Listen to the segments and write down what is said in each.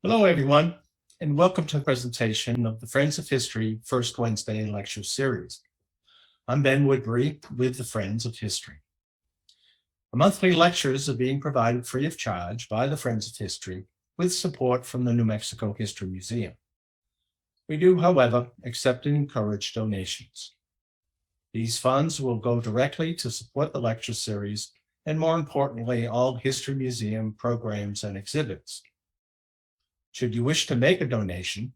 Hello, everyone, and welcome to the presentation of the Friends of History First Wednesday Lecture Series. I'm Ben Woodbury with the Friends of History. The monthly lectures are being provided free of charge by the Friends of History with support from the New Mexico History Museum. We do, however, accept and encourage donations. These funds will go directly to support the lecture series and, more importantly, all History Museum programs and exhibits. Should you wish to make a donation,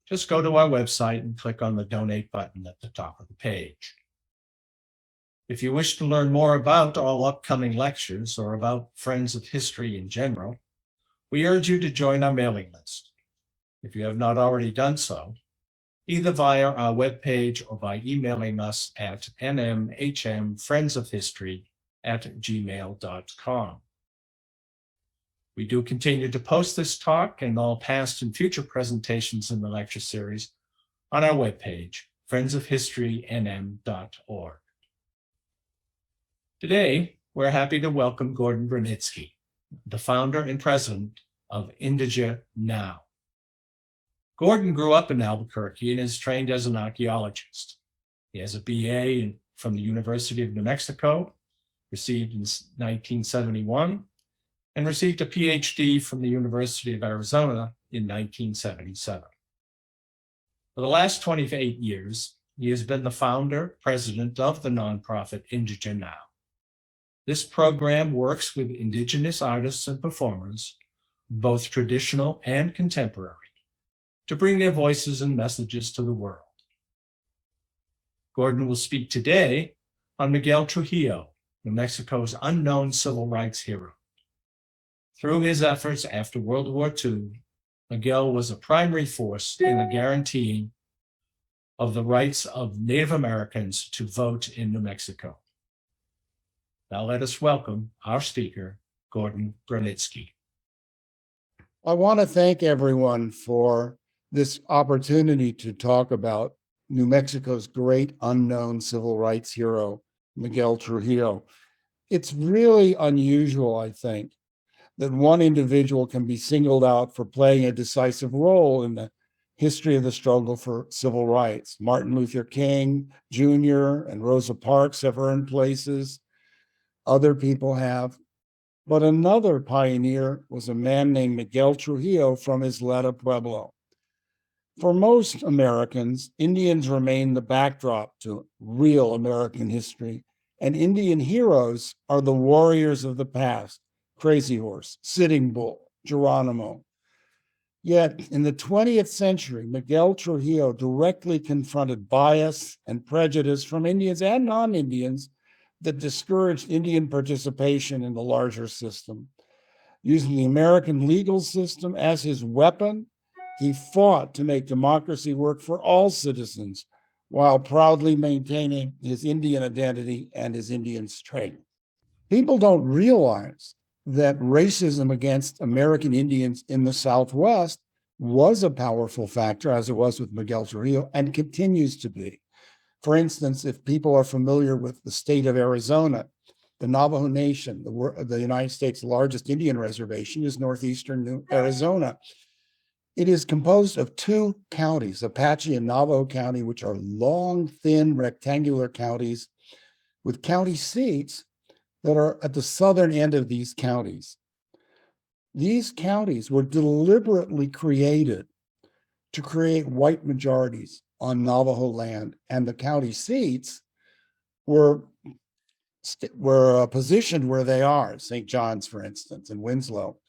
just go to our website and click on the donate button at the top of the page. If you wish to learn more about all upcoming lectures or about Friends of History in general, we urge you to join our mailing list. If you have not already done so, either via our webpage or by emailing us at nmhmfriendsofhistory@gmail.com. We do continue to post this talk and all past and future presentations in the lecture series on our webpage, friendsofhistorynm.org. Today, we're happy to welcome Gordon Bronitsky, the founder and president of IndigeNOW. Gordon grew up in Albuquerque and is trained as an archeologist. He has a BA from the University of New Mexico, received in 1971, and received a PhD from the University of Arizona in 1977. For the last 28 years, he has been the founder, president of the nonprofit IndigeNOW. This program works with Indigenous artists and performers, both traditional and contemporary, to bring their voices and messages to the world. Gordon will speak today on Miguel Trujillo, New Mexico's unknown civil rights hero. Through his efforts after World War II, Miguel was a primary force in the guaranteeing of the rights of Native Americans to vote in New Mexico. Now let us welcome our speaker, Gordon Bronitsky. I want to thank everyone for this opportunity to talk about New Mexico's great unknown civil rights hero, Miguel Trujillo. It's really unusual, I think, that one individual can be singled out for playing a decisive role in the history of the struggle for civil rights. Martin Luther King Jr. and Rosa Parks have earned places. Other people have. But another pioneer was a man named Miguel Trujillo from Isleta Pueblo. For most Americans, Indians remain the backdrop to real American history, and Indian heroes are the warriors of the past: Crazy Horse, Sitting Bull, Geronimo. Yet in the 20th century, Miguel Trujillo directly confronted bias and prejudice from Indians and non-Indians that discouraged Indian participation in the larger system. Using the American legal system as his weapon, he fought to make democracy work for all citizens while proudly maintaining his Indian identity and his Indian strength. People don't realize that racism against American Indians in the Southwest was a powerful factor, as it was with Miguel Trujillo, and continues to be. For instance, if people are familiar with the state of Arizona, the Navajo Nation, the United States' largest Indian reservation, is northeastern Arizona. It is composed of two counties, Apache and Navajo County, which are long, thin, rectangular counties with county seats that are at the southern end of these counties. These counties were deliberately created to create white majorities on Navajo land, and the county seats were positioned where they are, St. John's, for instance, and Winslow,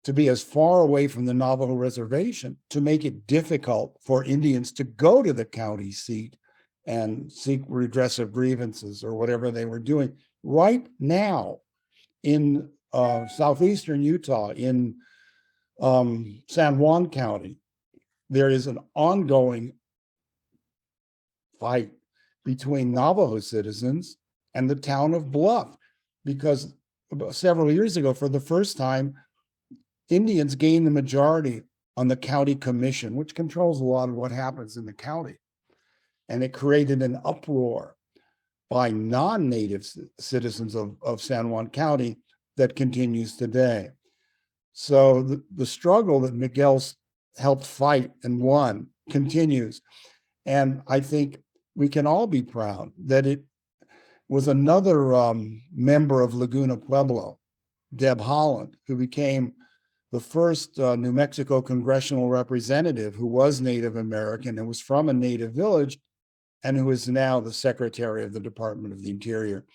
to be as far away from the Navajo reservation to make it difficult for Indians to go to the county seat and seek redress of grievances or whatever they were doing. Right now in southeastern Utah, in San Juan County, there is an ongoing fight between Navajo citizens and the town of Bluff, because several years ago, for the first time, Indians gained the majority on the county commission, which controls a lot of what happens in the county. And it created an uproar by non-native citizens of San Juan County that continues today. So the struggle that Miguel's helped fight and won continues. And I think we can all be proud that it was another member of Laguna Pueblo, Deb Holland, who became the first New Mexico congressional representative who was Native American and was from a Native village, and who is now the Secretary of the Department of the Interior.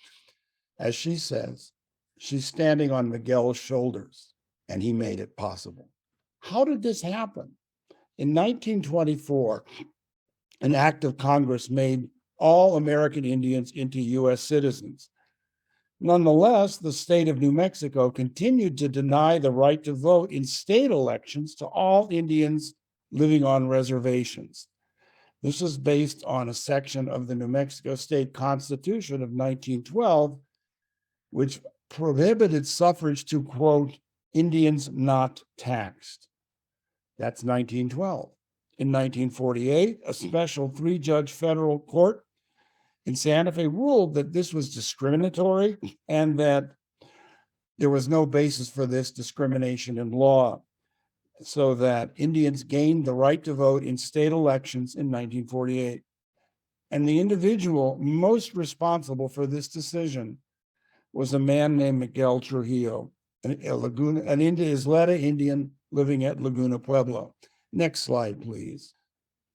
As she says, she's standing on Miguel's shoulders, and he made it possible. How did this happen? In 1924, an act of Congress made all American Indians into US citizens. Nonetheless, the state of New Mexico continued to deny the right to vote in state elections to all Indians living on reservations. This is based on a section of the New Mexico State Constitution of 1912, which prohibited suffrage to, quote, Indians not taxed. That's 1912. In 1948, a special three-judge federal court in Santa Fe ruled that this was discriminatory and that there was no basis for this discrimination in law, so that Indians gained the right to vote in state elections in 1948. And the individual most responsible for this decision was a man named Miguel Trujillo, an Isleta Indian living at Laguna Pueblo. Next slide, please.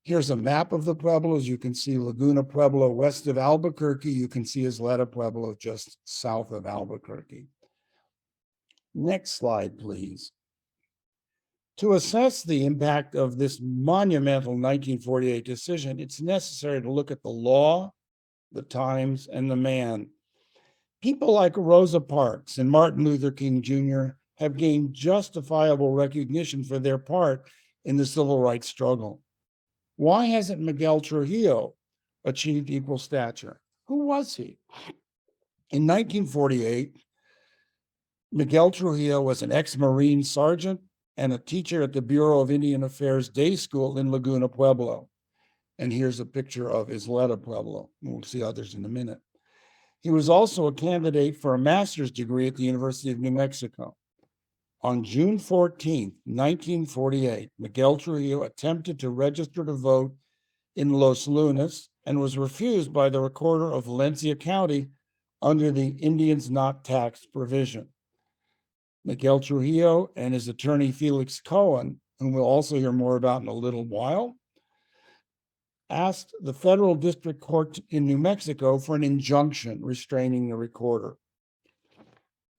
Here's a map of the Pueblos. You can see Laguna Pueblo west of Albuquerque. You can see Isleta Pueblo just south of Albuquerque. Next slide, please. To assess the impact of this monumental 1948 decision, it's necessary to look at the law, the times, and the man. People like Rosa Parks and Martin Luther King Jr. have gained justifiable recognition for their part in the civil rights struggle. Why hasn't Miguel Trujillo achieved equal stature? Who was he? In 1948, Miguel Trujillo was an ex-Marine sergeant and a teacher at the Bureau of Indian Affairs Day School in Laguna Pueblo. And here's a picture of Isleta Pueblo. We'll see others in a minute. He was also a candidate for a master's degree at the University of New Mexico. On June 14, 1948, Miguel Trujillo attempted to register to vote in Los Lunas and was refused by the recorder of Valencia County under the Indians not taxed provision. Miguel Trujillo and his attorney Felix Cohen, whom we'll also hear more about in a little while, asked the federal district court in New Mexico for an injunction restraining the recorder.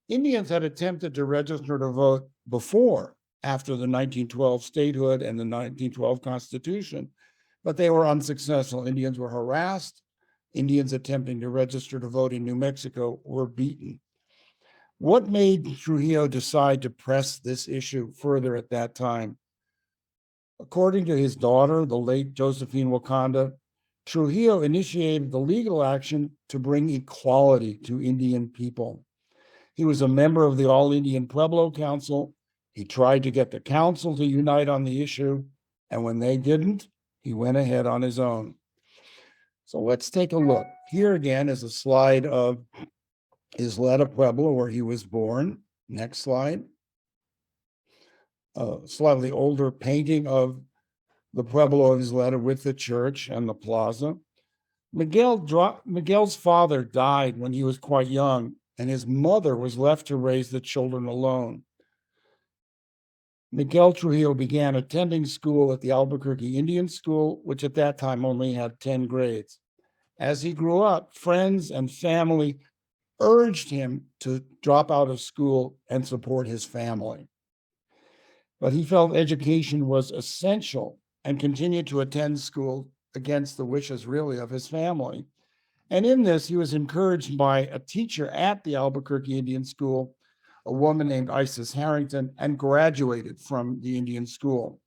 Indians had attempted to register to vote before, after the 1912 statehood and the 1912 Constitution, but they were unsuccessful. Indians were harassed. Indians attempting to register to vote in New Mexico were beaten. What made Trujillo decide to press this issue further at that time? According to his daughter, the late Josephine Wakanda, Trujillo initiated the legal action to bring equality to Indian people. He was a member of the All Indian Pueblo Council. He tried to get the council to unite on the issue, and when they didn't, he went ahead on his own. So let's take a look. Here again is a slide of Isleta Pueblo, where he was born. Next slide. A slightly older painting of the Pueblo of Isleta with the church and the plaza. Miguel's father died when he was quite young, and his mother was left to raise the children alone. Miguel Trujillo began attending school at the Albuquerque Indian School, which at that time only had 10 grades. As he grew up, friends and family urged him to drop out of school and support his family. But he felt education was essential and continued to attend school against the wishes, really, of his family. And in this, he was encouraged by a teacher at the Albuquerque Indian School, a woman named Isis Harrington, and graduated from the Indian School.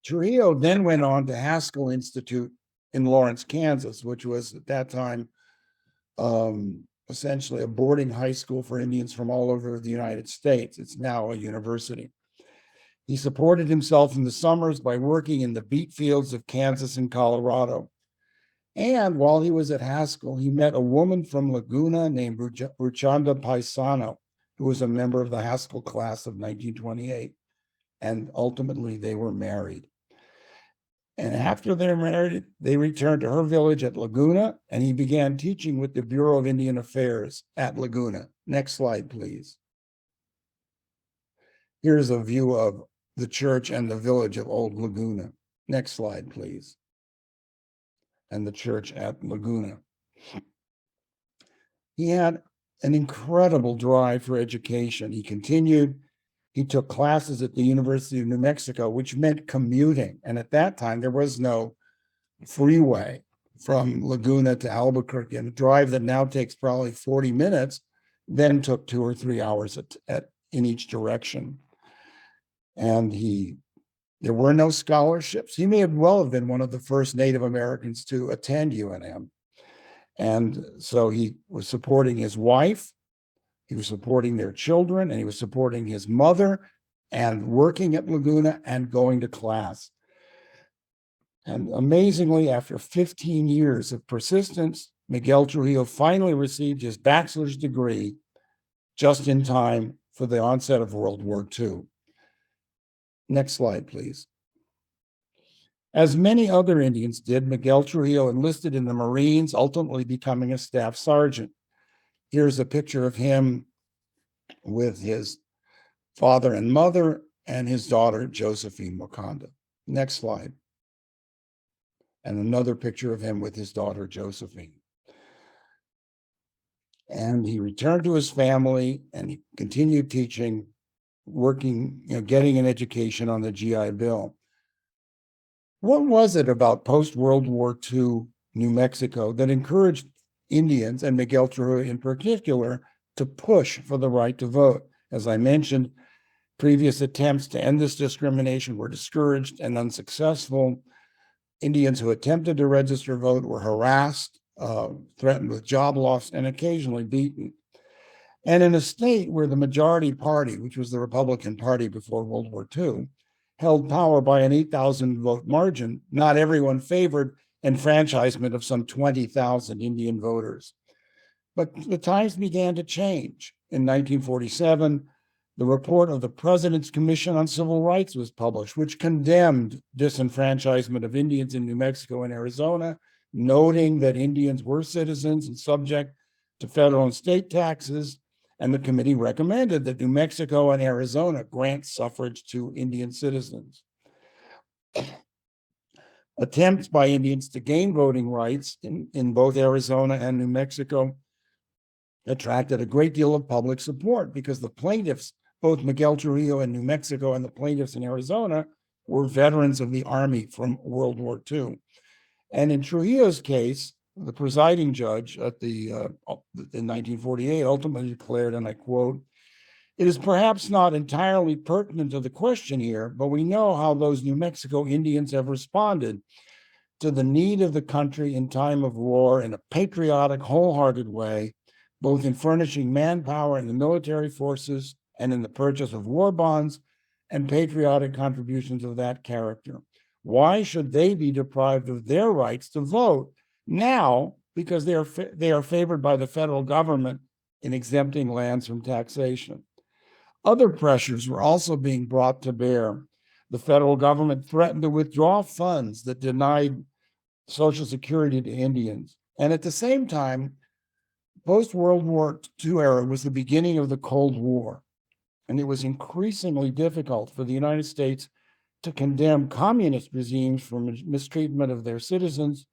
Trujillo then went on to Haskell Institute in Lawrence, Kansas, which was at that time essentially a boarding high school for Indians from all over the United States. It's now a university. He supported himself in the summers by working in the beet fields of Kansas and Colorado. And while he was at Haskell, he met a woman from Laguna named Ruchanda Paisano, who was a member of the Haskell class of 1928. And ultimately, they were married. And after they're married, they returned to her village at Laguna, and he began teaching with the Bureau of Indian Affairs at Laguna. Next slide, please. Here's a view of the church and the village of Old Laguna. Next slide, please. And the church at Laguna. He had an incredible drive for education. He continued. He took classes at the University of New Mexico, which meant commuting. And at that time, there was no freeway from Laguna to Albuquerque. And a drive that now takes probably 40 minutes then took 2 or 3 hours in each direction. And there were no scholarships. He may have been one of the first Native Americans to attend UNM. And so he was supporting his wife, he was supporting their children, and he was supporting his mother and working at Laguna and going to class. And amazingly, after 15 years of persistence, Miguel Trujillo finally received his bachelor's degree just in time for the onset of World War II. Next slide, please. As many other Indians did, Miguel Trujillo enlisted in the Marines, ultimately becoming a staff sergeant. Here's a picture of him with his father and mother and his daughter, Josephine Wakanda. Next slide. And another picture of him with his daughter, Josephine. And he returned to his family and he continued teaching, working, getting an education on the GI Bill. What was it about post-World War II New Mexico that encouraged Indians, and Miguel Trujillo in particular, to push for the right to vote? As I mentioned, previous attempts to end this discrimination were discouraged and unsuccessful. Indians who attempted to register vote were harassed, threatened with job loss, and occasionally beaten. And in a state where the majority party, which was the Republican Party before World War II, held power by an 8,000 vote margin, not everyone favored enfranchisement of some 20,000 Indian voters. But the times began to change. In 1947, the report of the President's Commission on Civil Rights was published, which condemned disenfranchisement of Indians in New Mexico and Arizona, noting that Indians were citizens and subject to federal and state taxes. And the committee recommended that New Mexico and Arizona grant suffrage to Indian citizens. Attempts by Indians to gain voting rights in both Arizona and New Mexico attracted a great deal of public support because the plaintiffs, both Miguel Trujillo in New Mexico and the plaintiffs in Arizona, were veterans of the Army from World War II. And in Trujillo's case, the presiding judge in 1948 ultimately declared, and I quote, "It is perhaps not entirely pertinent to the question here, but we know how those New Mexico Indians have responded to the need of the country in time of war in a patriotic, wholehearted way, both in furnishing manpower in the military forces and in the purchase of war bonds and patriotic contributions of that character. Why should they be deprived of their rights to vote now because they are favored by the federal government in exempting lands from taxation?" Other pressures were also being brought to bear. The federal government threatened to withdraw funds that denied Social Security to Indians. And at the same time, post-World War II era was the beginning of the Cold War. And it was increasingly difficult for the United States to condemn communist regimes for mistreatment of their citizens,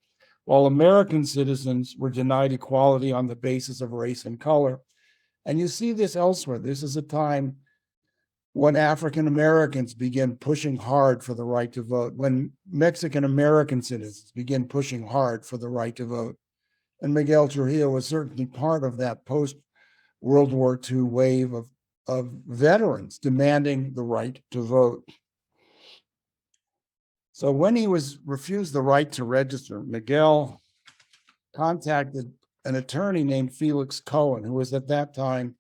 while American citizens were denied equality on the basis of race and color. And you see this elsewhere. This is a time when African Americans begin pushing hard for the right to vote, when Mexican American citizens begin pushing hard for the right to vote. And Miguel Trujillo was certainly part of that post-World War II wave of veterans demanding the right to vote. So when he was refused the right to register, Miguel contacted an attorney named Felix Cohen, who was at that time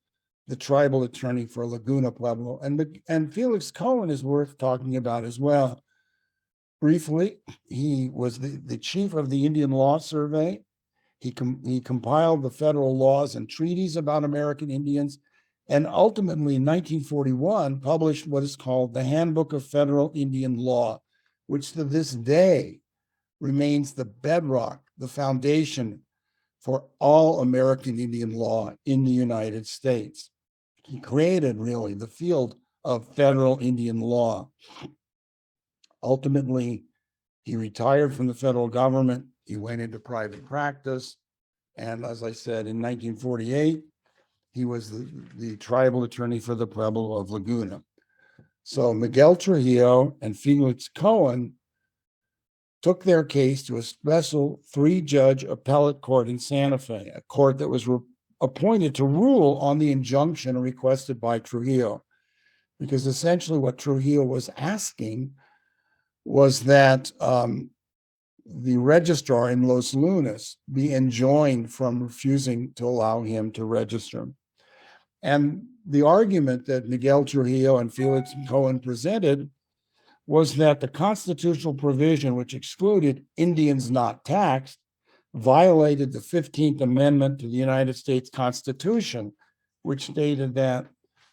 the tribal attorney for Laguna Pueblo. And Felix Cohen is worth talking about as well. Briefly, he was the chief of the Indian Law Survey. He compiled the federal laws and treaties about American Indians, and ultimately in 1941 published what is called the Handbook of Federal Indian Law, which to this day remains the bedrock, the foundation for all American Indian law in the United States. He created really the field of federal Indian law. Ultimately, he retired from the federal government. He went into private practice. And as I said, in 1948, he was the tribal attorney for the Pueblo of Laguna. So Miguel Trujillo and Felix Cohen took their case to a special 3-judge appellate court in Santa Fe, a court that was appointed to rule on the injunction requested by Trujillo. Because essentially what Trujillo was asking was that the registrar in Los Lunas be enjoined from refusing to allow him to register. And the argument that Miguel Trujillo and Felix Cohen presented was that the constitutional provision which excluded Indians not taxed violated the 15th Amendment to the United States Constitution, which stated that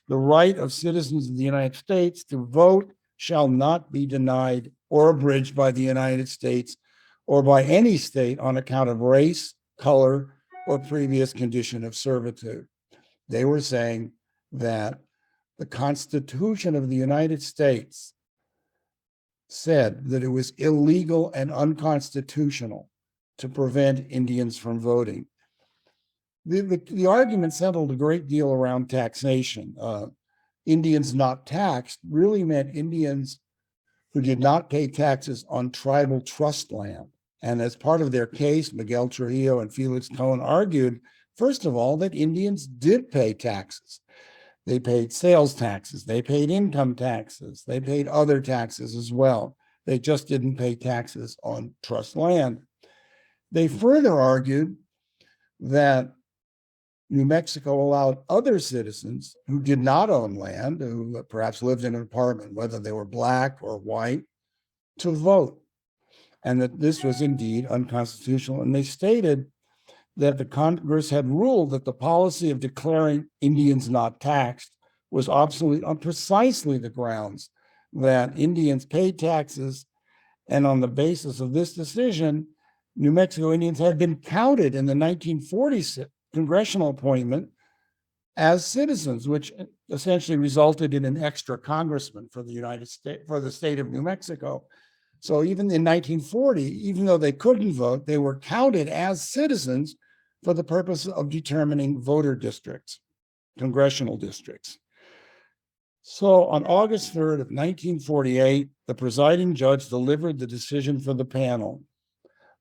the right of citizens of the United States to vote shall not be denied or abridged by the United States or by any state on account of race, color, or previous condition of servitude. They were saying that the Constitution of the United States said that it was illegal and unconstitutional to prevent Indians from voting. The argument settled a great deal around taxation. Indians not taxed really meant Indians who did not pay taxes on tribal trust land. And as part of their case, Miguel Trujillo and Felix Cohen argued, first of all, that Indians did pay taxes. They paid sales taxes, they paid income taxes, they paid other taxes as well. They just didn't pay taxes on trust land. They further argued that New Mexico allowed other citizens who did not own land, who perhaps lived in an apartment, whether they were Black or white, to vote, and that this was indeed unconstitutional. And they stated that the Congress had ruled that the policy of declaring Indians not taxed was obsolete on precisely the grounds that Indians paid taxes, and on the basis of this decision, New Mexico Indians had been counted in the 1940s congressional appointment as citizens, which essentially resulted in an extra congressman for the United States, for the state of New Mexico. So even in 1940, even though they couldn't vote, they were counted as citizens for the purpose of determining voter districts, congressional districts. So on August 3rd of 1948, the presiding judge delivered the decision for the panel.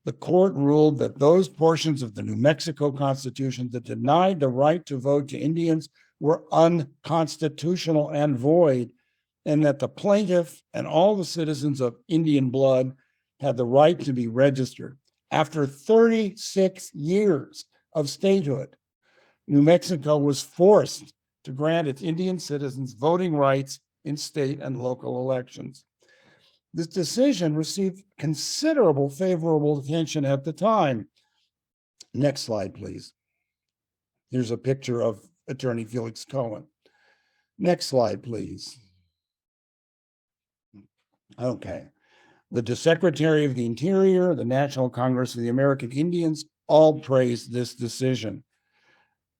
The court ruled that those portions of the New Mexico Constitution that denied the right to vote to Indians were unconstitutional and void, and that the plaintiff and all the citizens of Indian blood had the right to be registered. After 36 years of statehood, New Mexico was forced to grant its Indian citizens voting rights in state and local elections. This decision received considerable favorable attention at the time. Next slide, please. Here's a picture of Attorney Felix Cohen. Next slide, please. Okay. The Secretary of the Interior, the National Congress of the American Indians, all praised this decision.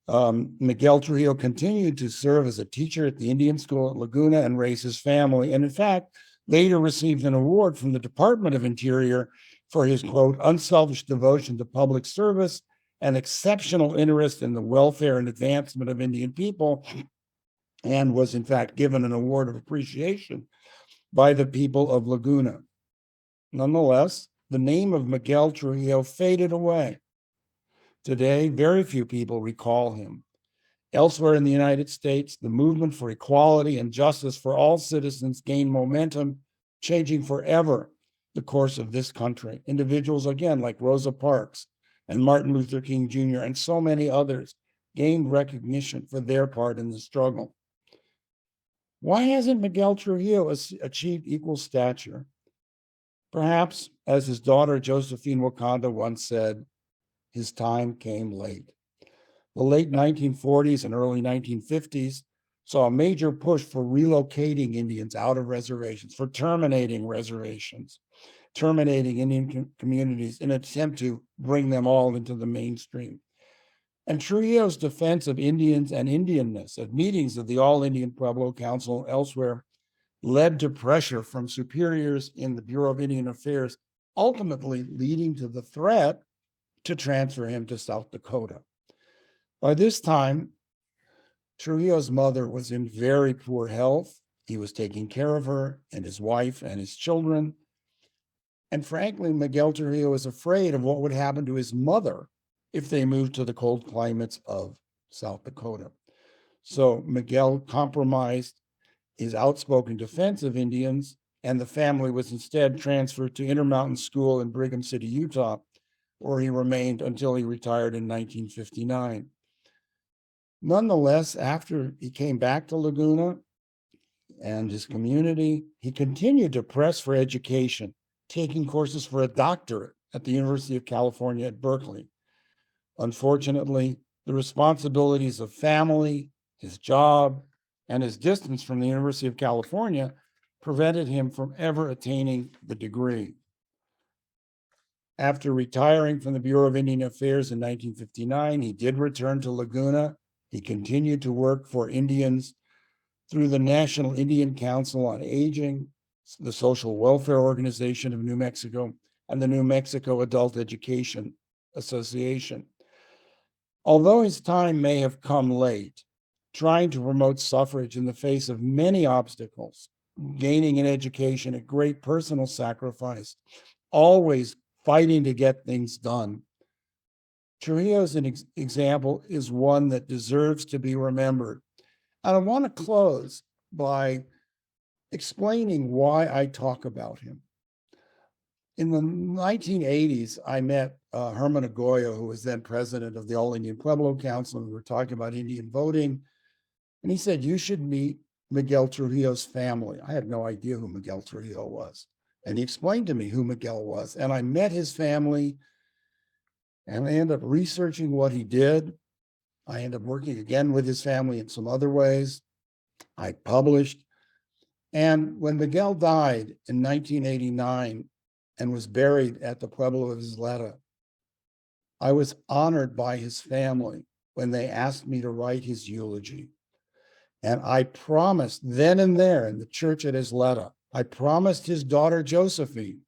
Miguel Trujillo continued to serve as a teacher at the Indian School at Laguna and raise his family, and in fact, later received an award from the Department of Interior for his, quote, unselfish devotion to public service and exceptional interest in the welfare and advancement of Indian people, and was in fact given an award of appreciation by the people of Laguna. Nonetheless, the name of Miguel Trujillo faded away. Today, very few people recall him. Elsewhere in the United States, the movement for equality and justice for all citizens gained momentum, changing forever the course of this country. Individuals, again, like Rosa Parks and Martin Luther King Jr. and so many others gained recognition for their part in the struggle. Why hasn't Miguel Trujillo achieved equal stature? Perhaps, as his daughter Josephine Wakanda once said, his time came late. The late 1940s and early 1950s saw a major push for relocating Indians out of reservations, for terminating reservations, terminating Indian communities in an attempt to bring them all into the mainstream. And Trujillo's defense of Indians and Indianness at meetings of the All Indian Pueblo Council and elsewhere led to pressure from superiors in the Bureau of Indian Affairs, ultimately leading to the threat to transfer him to South Dakota. By this time, Trujillo's mother was in very poor health. He was taking care of her and his wife and his children. And frankly, Miguel Trujillo was afraid of what would happen to his mother if they moved to the cold climates of South Dakota. So Miguel compromised his outspoken defense of Indians, and the family was instead transferred to Intermountain School in Brigham City, Utah, where he remained until he retired in 1959. Nonetheless, after he came back to Laguna and his community, he continued to press for education, taking courses for a doctorate at the University of California at Berkeley. Unfortunately, the responsibilities of family, his job, and his distance from the University of California prevented him from ever attaining the degree. After retiring from the Bureau of Indian Affairs in 1959, he did return to Laguna. He continued to work for Indians through the National Indian Council on Aging, the Social Welfare Organization of New Mexico, and the New Mexico Adult Education Association. Although his time may have come late, trying to promote suffrage in the face of many obstacles, gaining an education at great personal sacrifice, always fighting to get things done, Trujillo's example is one that deserves to be remembered. And I want to close by explaining why I talk about him. In the 1980s, I met Herman Agoyo, who was then president of the All Indian Pueblo Council, and we were talking about Indian voting. And he said, you should meet Miguel Trujillo's family. I had no idea who Miguel Trujillo was. And he explained to me who Miguel was. And I met his family, and I ended up researching what he did. I ended up working again with his family in some other ways. I published. And when Miguel died in 1989 and was buried at the Pueblo of Isleta, I was honored by his family when they asked me to write his eulogy. And I promised then and there in the church at Isleta, I promised his daughter Josephine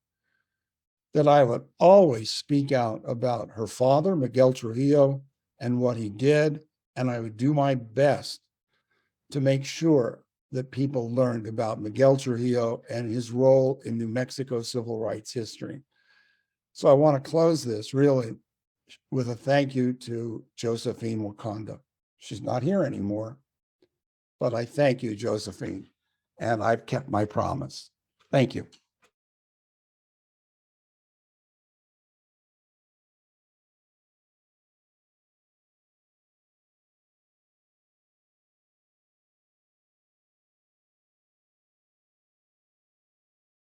that I would always speak out about her father, Miguel Trujillo, and what he did, and I would do my best to make sure that people learned about Miguel Trujillo and his role in New Mexico civil rights history. So I want to close this really with a thank you to Josephine Wakanda. She's not here anymore, but I thank you, Josephine, and I've kept my promise. Thank you.